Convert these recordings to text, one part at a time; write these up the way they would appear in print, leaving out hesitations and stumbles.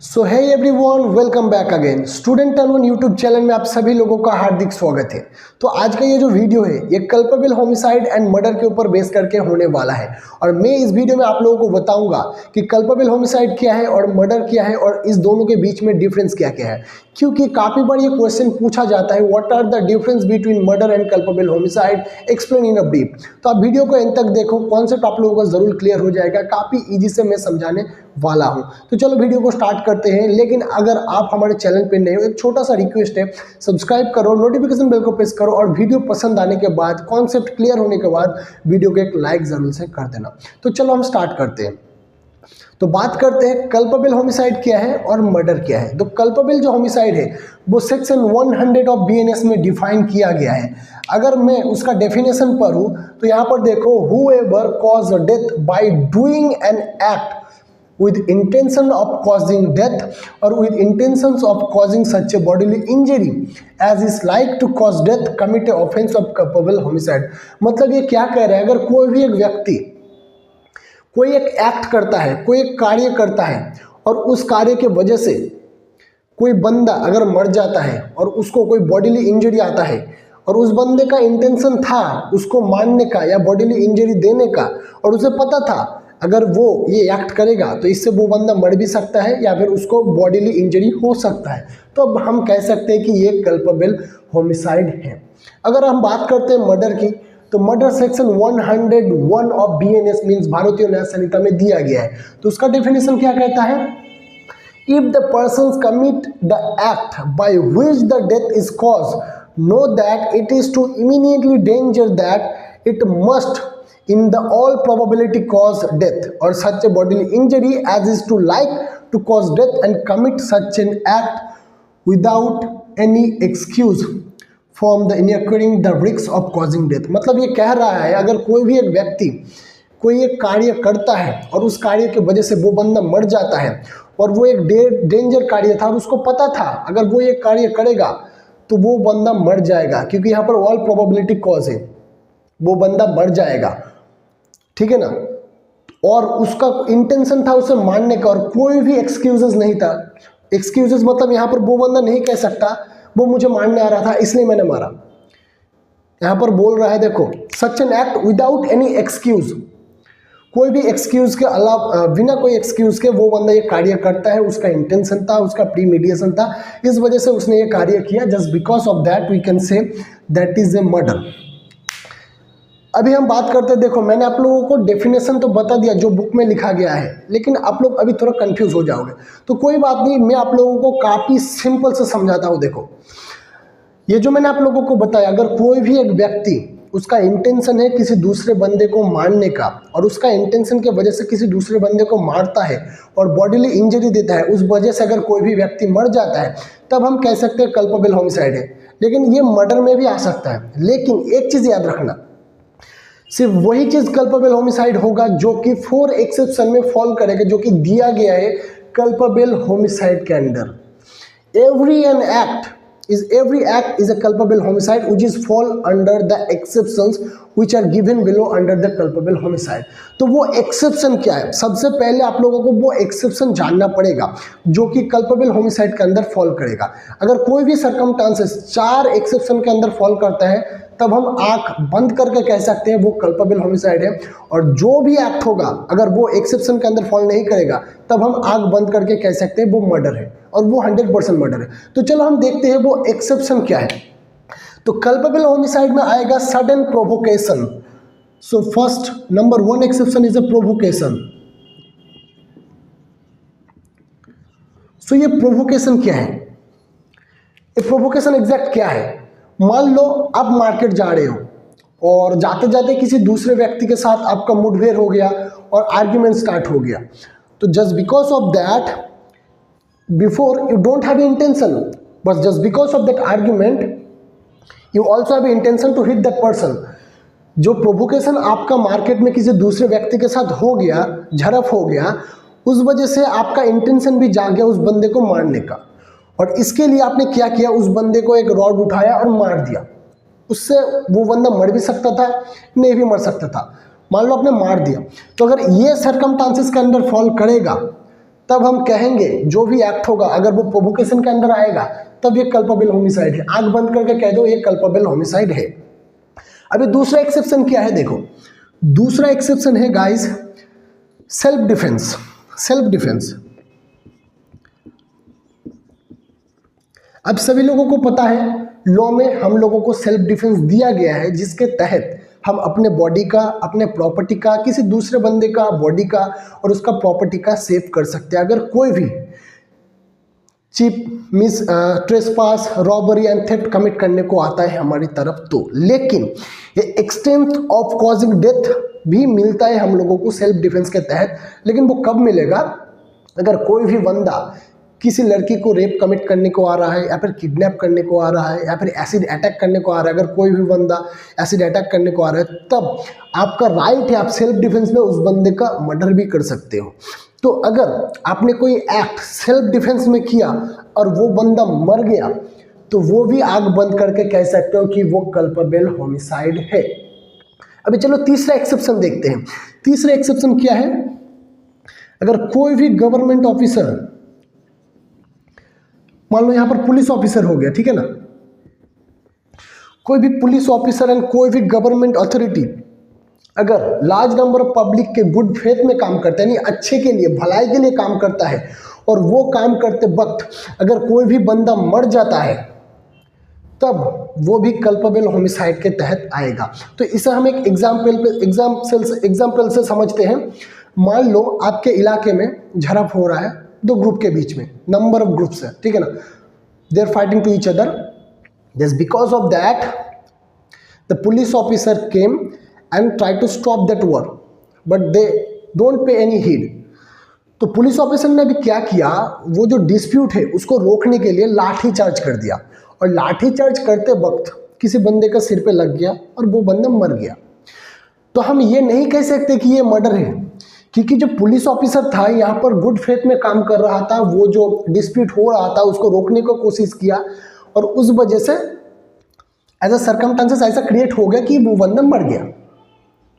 सो है everyone, welcome back again. Student turn one YouTube channel में आप सभी लोगों का हार्दिक स्वागत है। तो आज का ये जो वीडियो है ये कल्पेबल होमिसाइड एंड मर्डर के ऊपर बेस करके होने वाला है और मैं इस वीडियो में आप लोगों को बताऊंगा कि कल्पेबल होमिसाइड क्या है और मर्डर क्या है और इस दोनों के बीच में डिफरेंस क्या क्या है, क्योंकि काफ़ी बार ये क्वेश्चन पूछा जाता है, what are the difference between murder and culpable homicide, explain in a brief. तो आप वीडियो को एंड तक देखो, कॉन्सेप्ट आप लोगों को जरूर क्लियर हो जाएगा, काफ़ी ईजी से मैं समझाने वाला हूं। तो चलो वीडियो को स्टार्ट करते हैं। लेकिन अगर आप हमारे चैनल पे नए हो, एक छोटा सा रिक्वेस्ट है, सब्सक्राइब करो, नोटिफिकेशन बेल को प्रेस करो और वीडियो पसंद आने के बाद, कॉन्सेप्ट क्लियर होने के बाद वीडियो को एक लाइक जरूर से कर देना। तो चलो हम स्टार्ट करते हैं। तो बात करते हैं कल्पेबल होमिसाइड क्या है और मर्डर क्या है। तो कल्पेबल जो होमिसाइड है वो सेक्शन 100 ऑफ बीएनएस में डिफाइन किया गया है। अगर मैं उसका डेफिनेशन पढ़ूं तो यहाँ पर देखो, whoever cause death by doing an act with intention of causing death or with intentions of causing such a bodily injury as is like to cause death commit a offense of culpable homicide। मतलब ये क्या कह रहा है, अगर कोई भी एक व्यक्ति कोई एक एक्ट करता है, कोई एक कार्य करता है और उस कार्य के वजह से कोई बंदा अगर मर जाता है और उसको कोई बॉडीली इंजरी आता है और उस बंदे का इंटेंशन था उसको मारने का या बॉडीली इंजरी देने का और उसे पता था अगर वो ये एक्ट करेगा तो इससे वो बंदा मर भी सकता है या फिर उसको बॉडीली इंजरी हो सकता है, तो अब हम कह सकते हैं कि ये कल्पेबल होमिसाइड है। अगर हम बात करते हैं मर्डर की, तो murder section 101 of BNS means भारतीय न्याय संहिता में दिया गया है। तो उसका डेफिनेशन क्या कहता है, if the person commit the act by which the death is cause, know that it is too immediately danger that it must in the all probability cause death or such a bodily injury as is to like to cause death and commit such an act without any excuse from the incurring the risks of causing death। मतलब ये कह रहा है अगर कोई भी एक व्यक्ति कोई एक कार्य करता है और उस कार्य की वजह से वो बंदा मर जाता है और वो एक डेंजर कार्य था और उसको पता था अगर वो ये कार्य करेगा तो वो बंदा मर जाएगा, क्योंकि यहाँ पर ऑल प्रोबेबिलिटी कॉज है, वो बंदा मर जाएगा, ठीक है ना, और उसका इंटेंशन था उसे मारने का और कोई भी एक्सक्यूजेस नहीं था। एक्सक्यूजेस मतलब यहाँ पर वो बंदा नहीं कह सकता वो मुझे मारने आ रहा था इसलिए मैंने मारा। यहाँ पर बोल रहा है देखो, such an act without any excuse, कोई भी एक्सक्यूज के अलावा बिना कोई एक्सक्यूज के वो बंदा ये कार्य करता है, उसका इंटेंशन था, उसका प्रीमेडिएशन था, इस वजह से उसने ये कार्य किया, just because of that we can say that is a murder. अभी हम बात करते हैं, देखो मैंने आप लोगों को डेफिनेशन तो बता दिया जो बुक में लिखा गया है, लेकिन आप लोग अभी थोड़ा कंफ्यूज हो जाओगे, तो कोई बात नहीं, मैं आप लोगों को काफ़ी सिंपल से समझाता हूँ। देखो ये जो मैंने आप लोगों को बताया, अगर कोई भी एक व्यक्ति उसका इंटेंशन है किसी दूसरे बंदे को मारने का और उसका इंटेंशन के वजह से किसी दूसरे बंदे को मारता है और बॉडीली इंजरी देता है, उस वजह से अगर कोई भी व्यक्ति मर जाता है तब हम कह सकते हैं कल्पेबल होमिसाइड है। लेकिन ये मर्डर में भी आ सकता है। लेकिन एक चीज़ याद रखना, सिर्फ वही चीज कल्पेबल होमिसाइड होगा जो कि 4 एक्सेप्शन में फॉल करेगा, जो कि दिया गया है कल्पेबल होमिसाइड के under. every act is a culpable homicide which is fall under the exceptions which are given below under the culpable homicide। तो वो एक्सेप्शन क्या है, सबसे पहले आप लोगों को वो एक्सेप्शन जानना पड़ेगा जो कि कल्पेबल होमिसाइड के अंदर फॉल करेगा। अगर कोई भी सर्कमस्टांसेस 4 एक्सेप्शन के अंदर फॉल करता है तब हम आंख बंद करके कह सकते हैं वो कल्पेबल होमिसाइड है, और जो भी एक्ट होगा अगर वो एक्सेप्शन के अंदर फॉल नहीं करेगा तब हम आंख बंद करके कह सकते हैं वो मर्डर है और वो 100% मर्डर है। तो चलो हम देखते हैं वो एक्सेप्शन क्या है। तो कल्पेबल होमिसाइड में आएगा sudden provocation. So first number 1 exception is a provocation. So ये प्रोवोकेशन क्या है, ये प्रोवोकेशन एग्जैक्ट क्या है। मान लो आप मार्केट जा रहे हो और जाते जाते किसी दूसरे व्यक्ति के साथ आपका मुठभेड़ हो गया और आर्ग्यूमेंट स्टार्ट हो गया, तो just because of that before you don't have intention, but just because of that argument you also have intention to hit that person. जो प्रोवोकेशन आपका मार्केट में किसी दूसरे व्यक्ति के साथ हो गया, झड़प हो गया, उस वजह से आपका इंटेंशन भी जाग गया उस बंदे को मारने का, और इसके लिए आपने क्या किया, उस बंदे को एक रॉड उठाया और मार दिया। उससे वो बंदा मर भी सकता था, नहीं भी मर सकता था। मान लो आपने मार दिया, तो अगर ये सर्कमस्टांसेस के अंदर फॉल करेगा तब हम कहेंगे जो भी एक्ट होगा अगर वो प्रोवोकेशन के अंदर आएगा तब ये कल्पेबल होमिसाइड है। आंख बंद करके कह दो ये कल्पेबल होमिसाइड है। अभी दूसरा एक्सेप्शन क्या है देखो, दूसरा एक्सेप्शन है guys self defence. Self defence, अब सभी लोगों को पता है लॉ में हम लोगों को सेल्फ डिफेंस दिया गया है जिसके तहत हम अपने बॉडी का, अपने प्रॉपर्टी का, किसी दूसरे बंदे का बॉडी का और उसका प्रॉपर्टी का सेव कर सकते हैं अगर कोई भी cheap miss trespass, robbery and theft commit करने को आता है हमारी तरफ तो। लेकिन ये एक्सटेंट ऑफ कॉजिंग डेथ भी मिलता है हम लोगों को सेल्फ डिफेंस के तहत। लेकिन वो कब मिलेगा, अगर कोई भी बंदा किसी लड़की को रेप कमिट करने को आ रहा है या फिर किडनैप करने को आ रहा है या फिर एसिड अटैक करने को आ रहा है, अगर कोई भी बंदा एसिड अटैक करने को आ रहा है तब आपका राइट है आप सेल्फ डिफेंस में उस बंदे का मर्डर भी कर सकते हो। तो अगर आपने कोई एक्ट सेल्फ डिफेंस में किया और वो बंदा मर गया तो वो भी आंख बंद करके कह सकते हो कि वो कल्पेबल होमिसाइड है। अभी चलो तीसरा एक्सेप्शन देखते हैं। तीसरा एक्सेप्शन क्या है, अगर कोई भी गवर्नमेंट ऑफिसर, मान लो यहां पर पुलिस ऑफिसर हो गया, ठीक है ना, कोई भी पुलिस ऑफिसर एंड कोई भी गवर्नमेंट अथॉरिटी अगर लार्ज नंबर ऑफ पब्लिक के गुड फेथ में काम करता है, यानी अच्छे के लिए, भलाई के लिए काम करता है और वो काम करते वक्त अगर कोई भी बंदा मर जाता है तब वो भी कल्पेबल होमिसाइड के तहत आएगा। तो इसे हम एक एग्जाम्पल से समझते हैं। मान लो आपके इलाके में झड़प हो रहा है दो ग्रुप के बीच में, नंबर ऑफ ग्रुप्स है, ठीक है ना, they are fighting to each other, just because of that the police officer came and try to stop that war but they don't pay any heed. तो पुलिस ऑफिसर ने भी क्या किया, वो जो डिस्प्यूट है उसको रोकने के लिए लाठी चार्ज कर दिया और लाठी चार्ज करते वक्त किसी बंदे का सिर पे लग गया और वो बंदा मर गया। तो हम ये नहीं कह सकते कि ये मर्डर है, क्योंकि जो पुलिस ऑफिसर था यहाँ पर गुड फेथ में काम कर रहा था, वो जो डिस्प्यूट हो रहा था उसको रोकने की कोशिश किया और उस वजह से एज अ सर्कमस्टेंसेस ऐसा क्रिएट हो गया कि वो बंदा मर गया।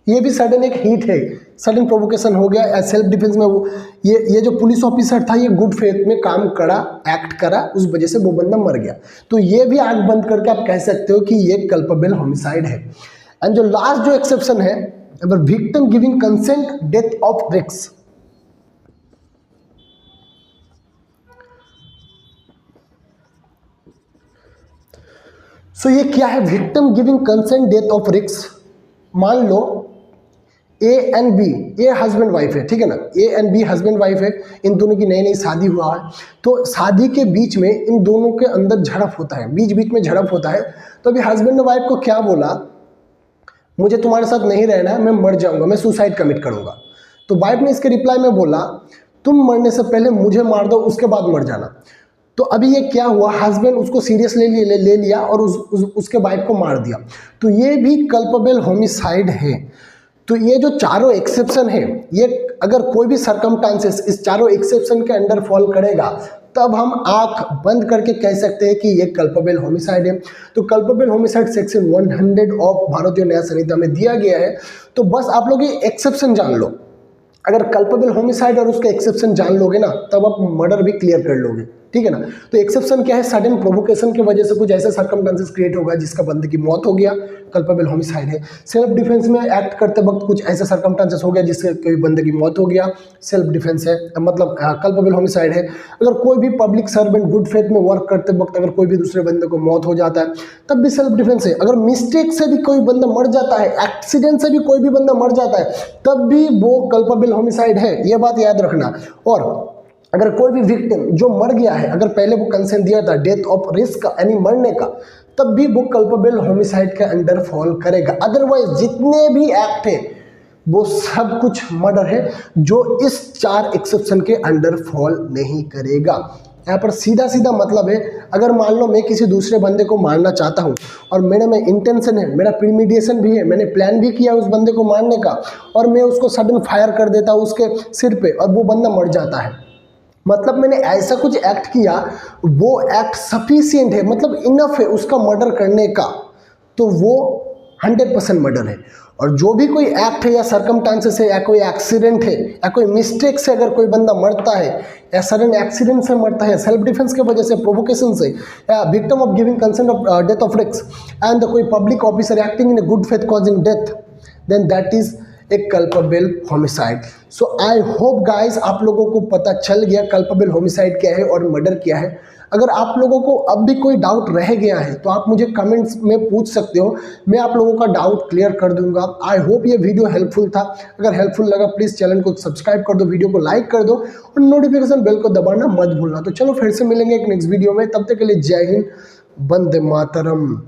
ये भी सडन एक हीट है, सडन प्रोवोकेशन हो गया सेल्फ डिफेंस में। वो ये जो पुलिस ऑफिसर था ये गुड फेथ में काम करा, एक्ट करा, उस वजह से वो बंदा मर गया। तो ये भी आंख बंद करके आप कह सकते हो कि ये कल्पेबल होमिसाइड है। एंड जो लास्ट जो एक्सेप्शन है, अगर victim giving consent death of risk, so ये क्या है, victim giving consent death of risk. मान लो A and B, A husband wife है, ठीक है ना, A and B husband wife है, इन दोनों की नई नई शादी हुआ है। तो शादी के बीच में इन दोनों के अंदर झड़प होता है, बीच बीच में झड़प होता है। तो अभी हस्बैंड ने वाइफ को क्या बोला, मुझे तुम्हारे साथ नहीं रहना है, मैं मर जाऊंगा, मैं सुसाइड कमिट करूंगा। तो वाइफ ने इसके रिप्लाई में बोला तुम मरने से पहले मुझे मार दो, उसके बाद मर जाना। तो अभी ये क्या हुआ, हस्बैंड उसको सीरियस ले लिया और उसके वाइफ को मार दिया। तो ये भी कल्पेबल होमिसाइड है। तो ये जो चारों एक्सेप्शन है, ये अगर कोई भी सर्कमस्टेंसेस इस चारों एक्सेप्शन के अंडर फॉल करेगा तब हम आंख बंद करके कह सकते हैं कि ये कल्पेबल होमिसाइड है। तो कल्पेबल होमिसाइड सेक्शन 100 ऑफ भारतीय न्याय संहिता में दिया गया है। तो बस आप लोग ये एक्सेप्शन जान लो, अगर कल्पेबल होमिसाइड और उसका एक्सेप्शन जान लोगे ना तब आप मर्डर भी क्लियर कर लोगे, ठीक है ना। तो एक्सेप्शन क्या है, सडन प्रोवोकेशन की वजह से कुछ ऐसा सर्कमस्टेंसेस क्रिएट होगा जिसका बंदे की मौत हो गया, कल्पेबल होमिसाइड है। सेल्फ डिफेंस में एक्ट करते वक्त कुछ ऐसा सर्कमस्टेंसेस हो गया जिससे कोई बंदे की मौत हो गया, सेल्फ डिफेंस है, मतलब कल्पेबल होमिसाइड है। अगर कोई भी पब्लिक सर्वेंट गुड फेथ में वर्क करते वक्त अगर कोई भी दूसरे बंदे को मौत हो जाता है तब भी सेल्फ डिफेंस है। अगर मिस्टेक से भी कोई बंदा मर जाता है, एक्सीडेंट से भी कोई भी बंदा मर जाता है तब भी वो कल्पेबल होमिसाइड है, ये बात याद रखना। और अगर कोई भी विक्टिम जो मर गया है, अगर पहले वो कंसेंट दिया था डेथ ऑफ रिस्क का यानी मरने का, तब भी वो कल्पेबल होमिसाइड के अंडर फॉल करेगा। अदरवाइज जितने भी एक्ट है वो सब कुछ मर्डर है जो इस चार एक्सेप्शन के अंडर फॉल नहीं करेगा। यहाँ पर सीधा सीधा मतलब है, अगर मान लो मैं किसी दूसरे बंदे को मारना चाहता हूँ और मेरे में इंटेंशन है, मेरा प्रीमिडिएशन भी है, मैंने प्लान भी किया उस बंदे को मारने का, और मैं उसको सडन फायर कर देता हूँ उसके सिर पे और वो बंदा मर जाता है, मतलब मैंने ऐसा कुछ एक्ट किया, वो एक्ट सफिशिएंट है, मतलब इनफ है उसका मर्डर करने का, तो वो 100% मर्डर है। और जो भी कोई एक्ट है या सरकमस्टांसेस है या कोई एक्सीडेंट है या कोई मिस्टेक से अगर कोई बंदा मरता है या सडन एक्सीडेंट से मरता है, सेल्फ डिफेंस के वजह से, प्रोवोकेशन से, या victim of giving consent of death of risk and कोई public officer acting in a good faith causing death, then that is a culpable homicide. So I hope guys आप लोगों को पता चल गया कल्पेबल होमिसाइड क्या है और मर्डर क्या है। अगर आप लोगों को अब भी कोई डाउट रह गया है तो आप मुझे कमेंट्स में पूछ सकते हो, मैं आप लोगों का डाउट क्लियर कर दूंगा। आई होप ये वीडियो हेल्पफुल था। अगर हेल्पफुल लगा प्लीज़ चैनल को सब्सक्राइब कर दो, वीडियो को लाइक कर दो और नोटिफिकेशन बेल को दबाना मत भूलना। तो चलो फिर से मिलेंगे एक नेक्स्ट वीडियो में, तब तक के लिए जय हिंद, वंदे मातरम।